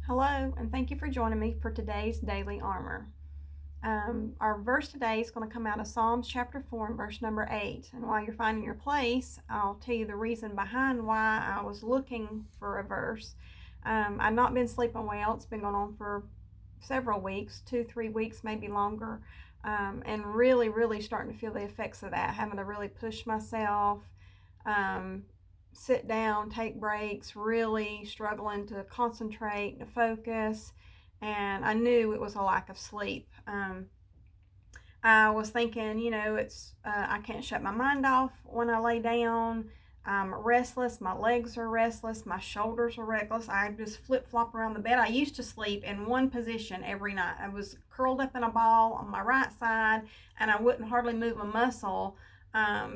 Hello, and thank you for joining me for today's Daily Armor. Our verse today is going to come out of Psalms chapter 4 and verse number 8. And while you're finding your place, I'll tell you the reason behind why I was looking for a verse. I've not been sleeping well. It's been going on for several weeks, 2-3 weeks, maybe longer, and really starting to feel the effects of that, having to really push myself, um, sit down, take breaks, really struggling to concentrate, to focus, and I knew it was a lack of sleep. I was thinking, it's I can't shut my mind off when I lay down. I'm restless. My legs are restless. My shoulders are restless. I just flip flop around the bed. I used to sleep in one position every night. I was curled up in a ball on my right side, and I wouldn't hardly move a muscle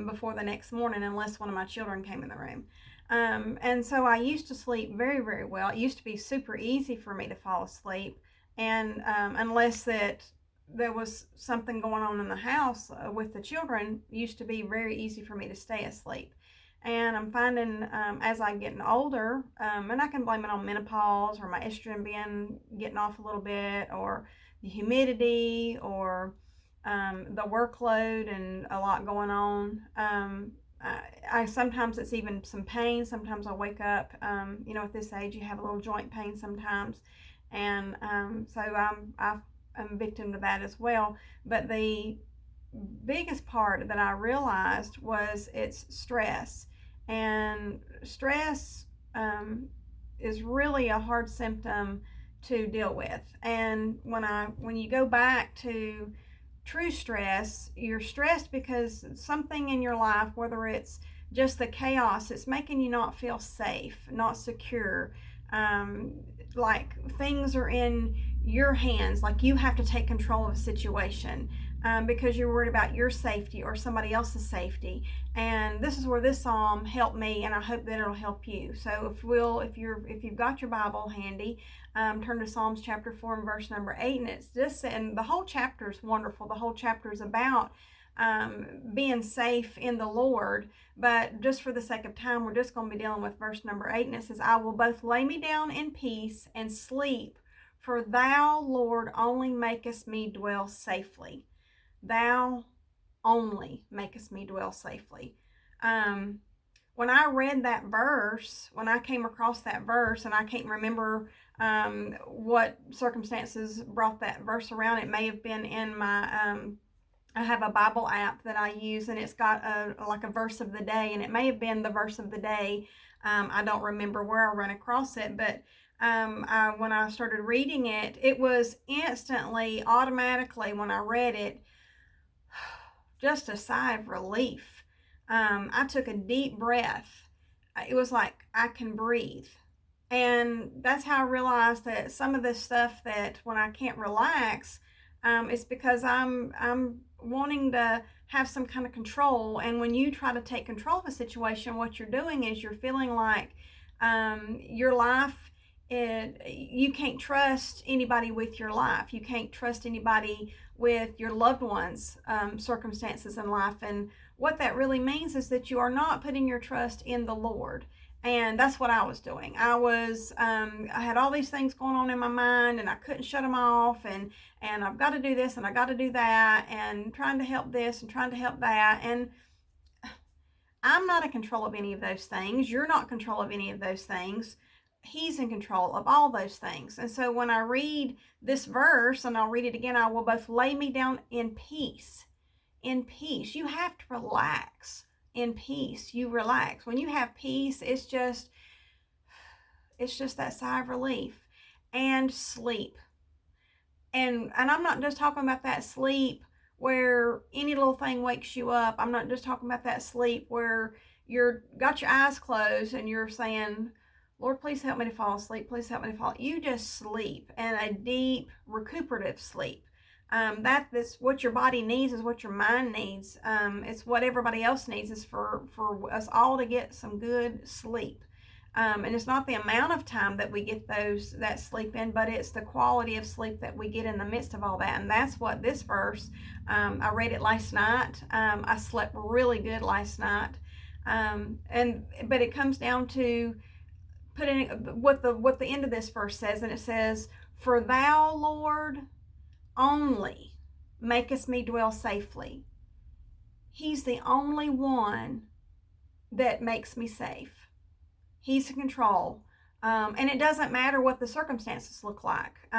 before the next morning unless one of my children came in the room. And so I used to sleep very well. It used to be super easy for me to fall asleep, and unless that there was something going on in the house with the children, it used to be very easy for me to stay asleep. And I'm finding as I'm getting older, and I can blame it on menopause or my estrogen getting off a little bit, or the humidity, or the workload and a lot going on. I sometimes it's even some pain. Sometimes I wake up, at this age you have a little joint pain sometimes, and so I'm a victim to that as well. But the biggest part that I realized was it's stress, and stress is really a hard symptom to deal with. And when you go back to true stress, you're stressed because something in your life, whether it's just the chaos, it's making you not feel safe, not secure. Um, like things are in your hands, like you have to take control of a situation because you're worried about your safety or somebody else's safety. And this is where this psalm helped me, and I hope that it'll help you. So if you've got your Bible handy, turn to Psalms chapter 4 and verse number 8, and it's just, and the whole chapter is wonderful. The whole chapter is about being safe in the Lord, but just for the sake of time, we're just going to be dealing with verse number 8, and it says, "I will both lay me down in peace and sleep, for thou, Lord, only makest me dwell safely." Thou only makest me dwell safely. When I read that verse, when I came across that verse, and I can't remember what circumstances brought that verse around. It may have been in my I have a Bible app that I use, and it's got like a verse of the day, and it may have been the verse of the day. I don't remember where I ran across it, but when I started reading it, it was instantly, automatically, when I read it, just a sigh of relief. I took a deep breath. It was like I can breathe. And that's how I realized that some of this stuff, that when I can't relax, it's because I'm wanting to have some kind of control. And when you try to take control of a situation, what you're doing is you're feeling like your life, you can't trust anybody with your life. You can't trust anybody with your loved ones' circumstances in life. And what that really means is that you are not putting your trust in the Lord. And that's what I was doing. I had all these things going on in my mind, and I couldn't shut them off, and I've got to do this and I got to do that, and trying to help this and trying to help that. And I'm not in control of any of those things. You're not in control of any of those things. He's in control of all those things. And so when I read this verse, and I'll read it again, "I will both lay me down in peace." In peace. You have to relax. In peace, you relax. When you have peace, it's just that sigh of relief. And sleep. And I'm not just talking about that sleep where any little thing wakes you up. I'm not just talking about that sleep where you're got your eyes closed and you're saying, "Lord, please help me to fall asleep. Please help me to fall." You just sleep, and a deep recuperative sleep. That's what your body needs, is what your mind needs. It's what everybody else needs, is for us all to get some good sleep. And it's not the amount of time that we get that sleep in, but it's the quality of sleep that we get in the midst of all that. And that's what this verse, I read it last night. I slept really good last night. But it comes down to put in what the end of this verse says, and it says, "For thou, Lord, only makest me dwell safely." He's the only one that makes me safe. He's in control. And it doesn't matter what the circumstances look like.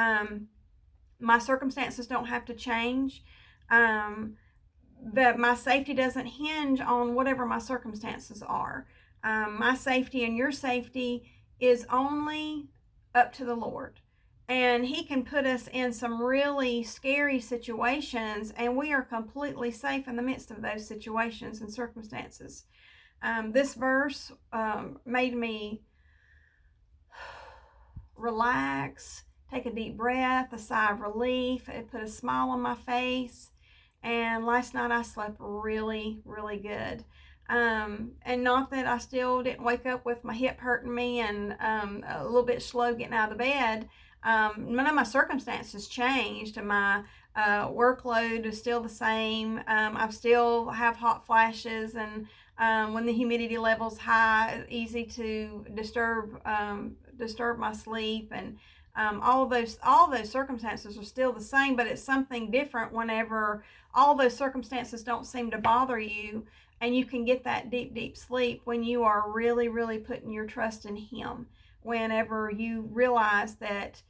My circumstances don't have to change. My safety doesn't hinge on whatever my circumstances are. My safety and your safety is only up to the Lord. And He can put us in some really scary situations, and we are completely safe in the midst of those situations and circumstances. This verse made me relax, take a deep breath, a sigh of relief. It put a smile on my face. And last night I slept really, really good. And not that I still didn't wake up with my hip hurting me and a little bit slow getting out of the bed. None of my circumstances changed. My workload is still the same. I still have hot flashes, and when the humidity level's high, it's easy to disturb my sleep, and all those circumstances are still the same, but it's something different whenever all those circumstances don't seem to bother you, and you can get that deep sleep when you are really, really putting your trust in Him. Whenever you realize that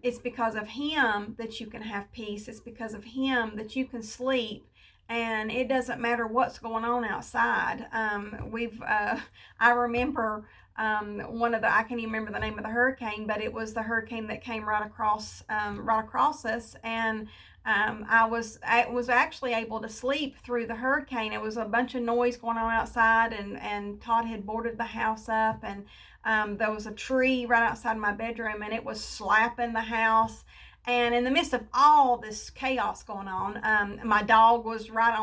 it's because of Him that you can have peace, it's because of Him that you can sleep, and it doesn't matter what's going on outside. I remember I can't even remember the name of the hurricane, but it was the hurricane that came right across us, and I was actually able to sleep through the hurricane. It was a bunch of noise going on outside, and Todd had boarded the house up, and there was a tree right outside my bedroom, and it was slapping the house. And in the midst of all this chaos going on, my dog was right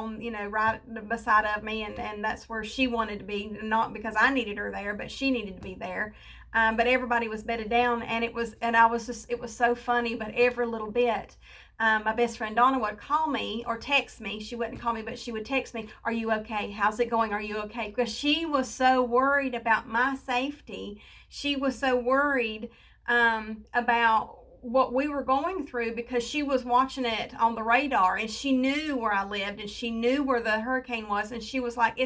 beside of me, and that's where she wanted to be, not because I needed her there, but she needed to be there. But everybody was bedded down, and it was so funny, but every little bit. My best friend Donna would call me or text me. She wouldn't call me, but she would text me, "Are you okay? How's it going? Are you okay?" Because she was so worried about my safety. She was so worried about what we were going through, because she was watching it on the radar, and she knew where I lived, and she knew where the hurricane was, and she was like,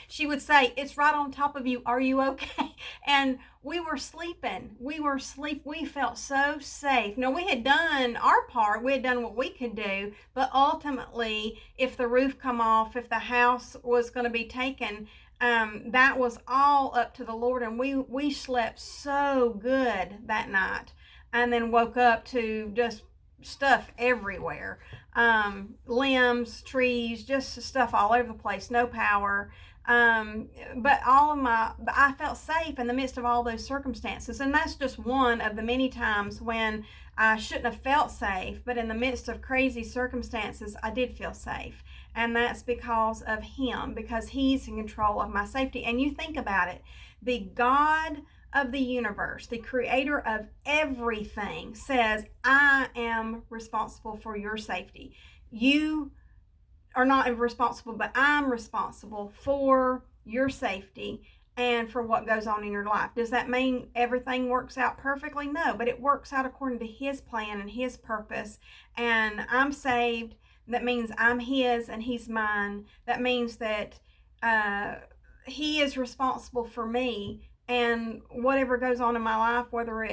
she would say, "It's right on top of you. Are you okay?" And we were sleeping. We felt so safe. Now, we had done our part. We had done what we could do, but ultimately, if the roof come off, if the house was going to be taken, that was all up to the Lord, and we slept so good that night. And then woke up to just stuff everywhere. Limbs, trees, just stuff all over the place, no power. But I felt safe in the midst of all those circumstances. And that's just one of the many times when I shouldn't have felt safe, but in the midst of crazy circumstances, I did feel safe. And that's because of Him, because He's in control of my safety. And you think about it, the God of the universe, the creator of everything, says, "I am responsible for your safety. You are not responsible, but I'm responsible for your safety and for what goes on in your life." Does that mean everything works out perfectly? No, but it works out according to His plan and His purpose. And I'm saved. That means I'm His and He's mine. That means that He is responsible for me, and whatever goes on in my life, whether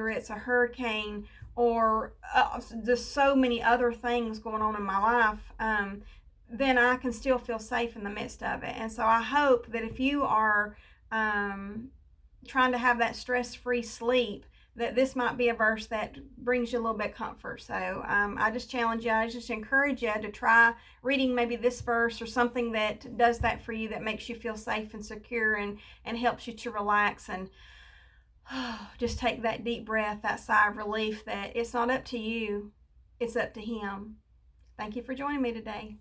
it's a hurricane or just so many other things going on in my life, then I can still feel safe in the midst of it. And so I hope that if you are trying to have that stress-free sleep, that this might be a verse that brings you a little bit of comfort. So I just challenge you, I just encourage you to try reading maybe this verse or something that does that for you, that makes you feel safe and secure, and helps you to relax, and just take that deep breath, that sigh of relief that it's not up to you, it's up to Him. Thank you for joining me today.